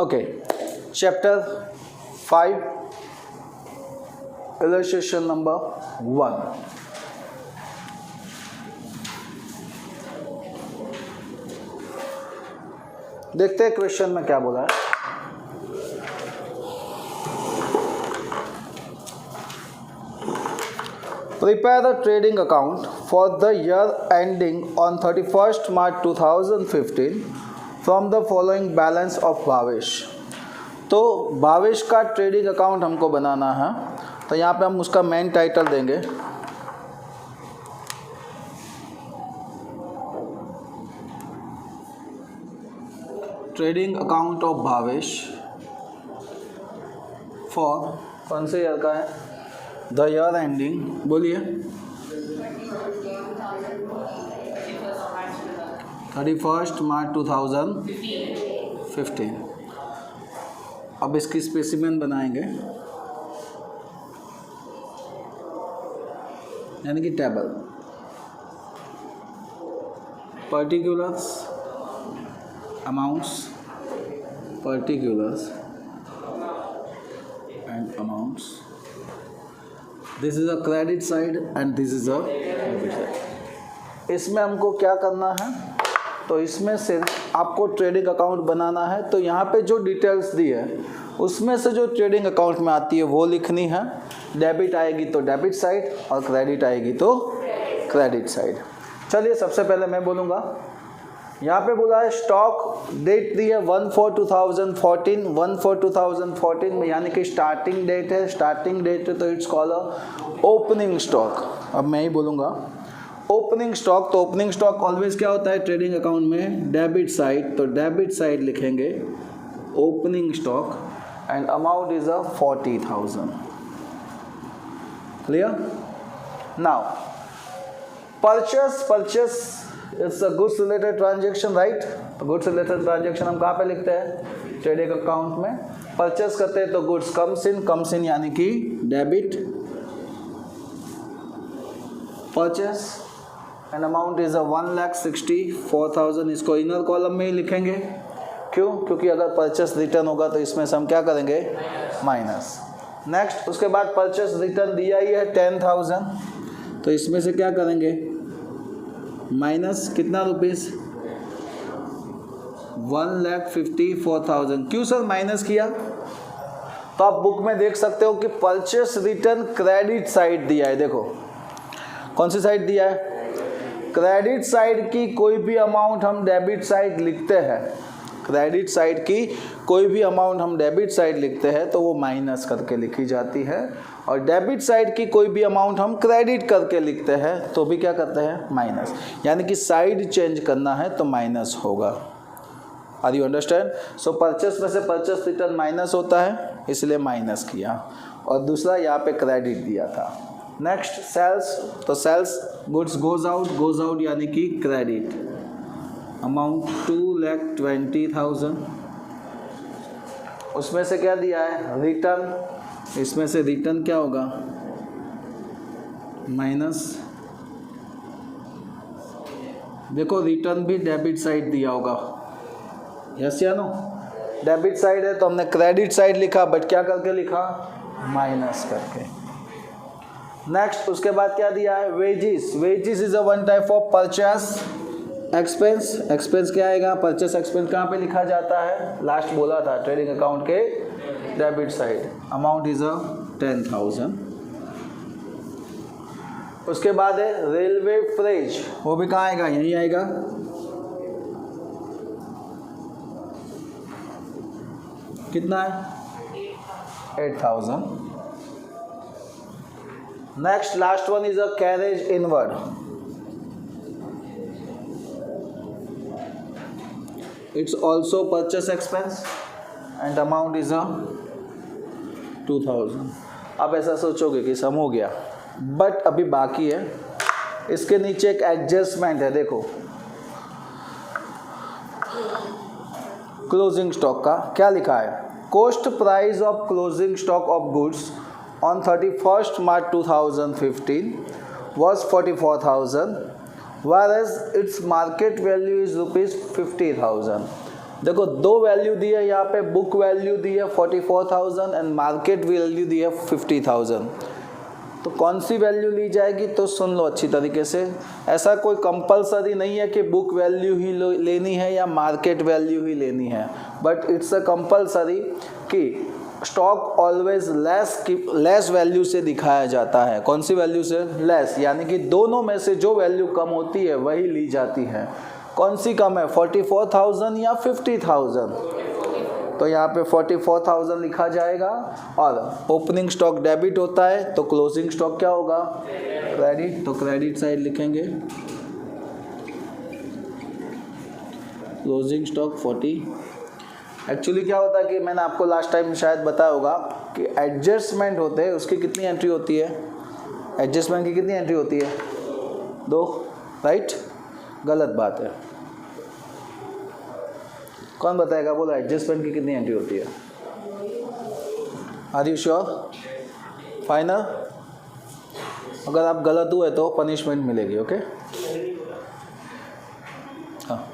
Okay, chapter 5, illustration number 1. देखते हैं question में क्या बोला है. Prepare the trading account for the year ending on 31st March 2015 from the following balance of Bhavesh. तो भावेश का ट्रेडिंग अकाउंट हमको बनाना है, तो यहाँ पे हम उसका मेन टाइटल देंगे trading account of Bhavesh for कौन से ईयर का है, द ईयर एंडिंग, बोलिए 31st मार्च 2015. अब इसकी स्पेसिमेन बनाएंगे, यानी कि table. Particulars, amounts, particulars and amounts. This is a credit side and this is a debit side. इसमें हमको क्या करना है, तो इसमें से आपको ट्रेडिंग अकाउंट बनाना है. तो यहाँ पे जो डिटेल्स दी है उसमें से जो ट्रेडिंग अकाउंट में आती है वो लिखनी है. डेबिट आएगी तो डेबिट साइड और क्रेडिट आएगी तो क्रेडिट साइड. चलिए सबसे पहले मैं बोलूँगा, यहाँ पे बोला है स्टॉक, डेट दी है 1/4/2014, 1/4/2014 में, यानी कि स्टार्टिंग डेट है. स्टार्टिंग डेट है तो इट्स कॉल्ड ओपनिंग स्टॉक. अब मैं ही बोलूँगा ओपनिंग स्टॉक. तो ओपनिंग स्टॉक ऑलवेज क्या होता है ट्रेडिंग अकाउंट में, डेबिट साइड. तो डेबिट साइड लिखेंगे opening stock and amount is 40,000. Clear. Now purchase it's a goods related transaction, right. तो गुड्स रिलेटेड ट्रांजेक्शन हम कहाँ पे लिखते हैं, ट्रेडिंग अकाउंट में. परचेस करते हैं तो गुड्स कम्स इन यानी कि debit purchase and amount is 1,64,000. इसको इनर कॉलम में ही लिखेंगे. क्यों? क्योंकि अगर परचेस रिटर्न होगा तो इसमें से हम क्या करेंगे, माइनस. नेक्स्ट उसके बाद परचेस रिटर्न दिया ही है 10,000, तो इसमें से क्या करेंगे, माइनस कितना रुपीस, 1,54,000. क्यों सर माइनस किया, तो आप बुक में देख सकते हो कि परचेस रिटर्न क्रेडिट साइड दिया है. देखो कौन सी साइड दिया है, क्रेडिट साइड की कोई भी अमाउंट हम डेबिट साइड लिखते हैं, क्रेडिट साइड की कोई भी अमाउंट हम डेबिट साइड लिखते हैं तो वो माइनस करके लिखी जाती है, और डेबिट साइड की कोई भी अमाउंट हम क्रेडिट करके लिखते हैं तो भी क्या करते हैं, माइनस. यानी कि साइड चेंज करना है तो माइनस होगा. Are you understand. So purchase में से परचेस रिटर्न माइनस होता है, इसलिए माइनस किया. और दूसरा यहाँ पे क्रेडिट दिया था. Next sales. तो सेल्स गुड्स गोज आउट यानी कि क्रेडिट, अमाउंट 2,20,000. उसमें से क्या दिया है, रिटर्न. इसमें से रिटर्न क्या होगा, माइनस. देखो रिटर्न भी डेबिट साइड दिया होगा, यस या नो. डेबिट साइड है तो हमने क्रेडिट साइड लिखा, बट क्या करके लिखा, माइनस करके. नेक्स्ट उसके बाद क्या दिया है, wages. Wages is a one type of purchase expense. Expense क्या आएगा, परचेस एक्सपेंस कहाँ पे लिखा जाता है, लास्ट बोला था ट्रेडिंग अकाउंट के डेबिट साइड. Amount is 10,000. उसके बाद है रेलवे फ्रेज, वो भी कहाँ आएगा, यहीं आएगा. कितना है, 8,000. Next last one is a carriage inward. It's also purchase expense and amount is 2,000. अब ऐसा सोचोगे कि सम हो गया, बट अभी बाकी है. इसके नीचे एक एडजस्टमेंट है. देखो क्लोजिंग स्टॉक का क्या लिखा है, cost price of closing stock of goods on 31st March 2015 was 44,000, whereas its market value is rupees 50,000. देखो दो वैल्यू दी है यहाँ पे, बुक वैल्यू दी है 44,000 एंड मार्केट वैल्यू दी है 50,000। तो कौन सी वैल्यू ली जाएगी, तो सुन लो अच्छी तरीके से। ऐसा कोई कंपलसरी नहीं है कि बुक वैल्यू ही लेनी है या मार्केट वैल्यू ही लेनी है, बट इट्स अ कंपलसरी कि स्टॉक ऑलवेज लेस वैल्यू से दिखाया जाता है। कौन सी वैल्यू से? लेस, यानी कि दोनों में से जो वैल्यू कम होती है वही ली जाती है। कौन सी कम है, 44,000 या 50,000? तो यहाँ पे 44,000 लिखा जाएगा। और ओपनिंग स्टॉक डेबिट होता है तो क्लोजिंग स्टॉक क्या होगा, क्रेडिट। तो क्रेडिट साइड लिखेंगे, क्लोजिंग स्टॉक 40। एक्चुअली क्या होता है कि मैंने आपको लास्ट टाइम शायद बताया होगा कि एडजस्टमेंट होते हैं, उसकी कितनी एंट्री होती है, एडजस्टमेंट की कितनी एंट्री होती है, 2, राइट? गलत बात है। कौन बताएगा, बोलो एडजस्टमेंट की कितनी एंट्री होती है? Are you sure? फाइनल? अगर आप गलत हुए तो पनिशमेंट मिलेगी, ओके? हाँ,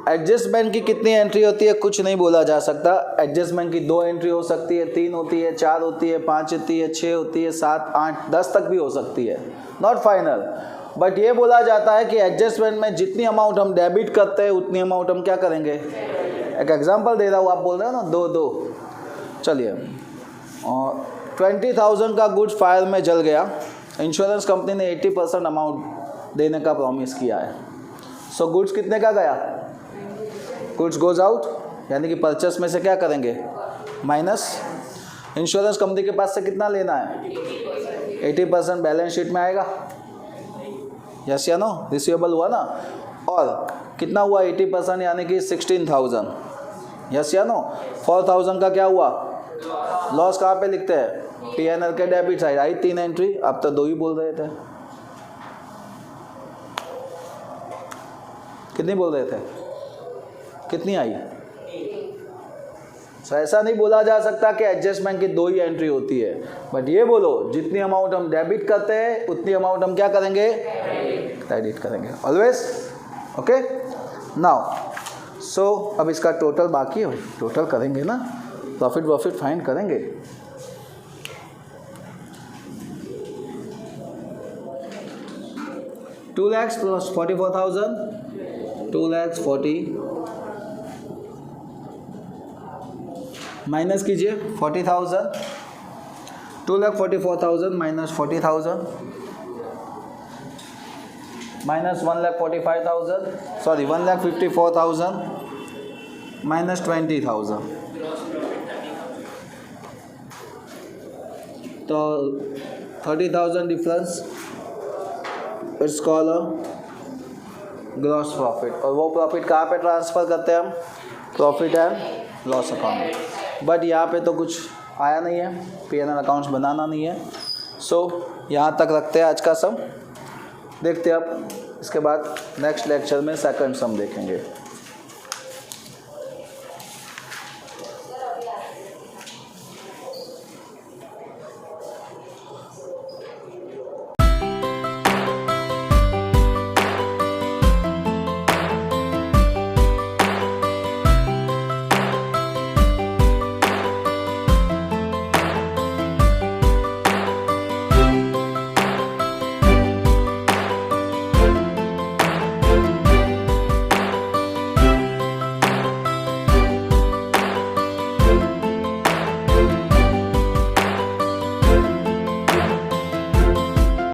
एडजस्टमेंट की कितनी एंट्री होती है कुछ नहीं बोला जा सकता। एडजस्टमेंट की 2 एंट्री हो सकती है, 3 होती है, 4 होती है, 5 होती है, 6 होती है, 7, 8, 10 तक भी हो सकती है, नॉट फाइनल। बट ये बोला जाता है कि एडजस्टमेंट में जितनी अमाउंट हम डेबिट करते हैं उतनी अमाउंट हम क्या करेंगे। एक एग्जांपल दे रहा हूँ, आप बोल रहे हो ना 2। चलिए, 20,000 का गुड्स फायर में जल गया, इंश्योरेंस कंपनी ने 80% अमाउंट देने का प्रॉमिस किया है। सो गुड्स कितने का गया, गुड्स गोज आउट, यानी कि परचेस में से क्या करेंगे, माइनस। इंश्योरेंस कंपनी के पास से कितना लेना है, 80% बैलेंस शीट में आएगा, यस या नो, रिसीवेबल हुआ ना। और कितना हुआ 80%, यानी कि 16,000, यस या नो। 4,000 का क्या हुआ, लॉस कहाँ पे लिखते हैं, P&L के डेबिट साइड। आई 3 एंट्री, आप तो 2 ही बोल रहे थे, कितनी बोल रहे थे, कितनी आई? तो ऐसा नहीं बोला जा सकता कि एडजस्टमेंट की 2 ही एंट्री होती है, बट ये बोलो जितनी अमाउंट हम डेबिट करते हैं उतनी अमाउंट हम क्या करेंगे, क्रेडिट करेंगे ऑलवेज, ओके। नाउ सो अब इसका टोटल बाकी है, टोटल करेंगे ना, प्रॉफिट फाइंड करेंगे। $2 lakhs plus 44,000, 2 lakhs 40 माइनस कीजिए 40,000, 2,44,000 माइनस 40,000 माइनस 1,45,000, सॉरी 1,54,000 माइनस 20,000। तो 30,000 difference, it's called a gross profit. और वो प्रॉफिट कहाँ पे ट्रांसफ़र करते हैं हम, profit and loss account. But यहाँ पे तो कुछ आया नहीं है, P&L अकाउंट्स बनाना नहीं है। सो यहाँ तक रखते हैं आज का सम, देखते हैं अब इसके बाद नेक्स्ट लेक्चर में सेकंड सम देखेंगे।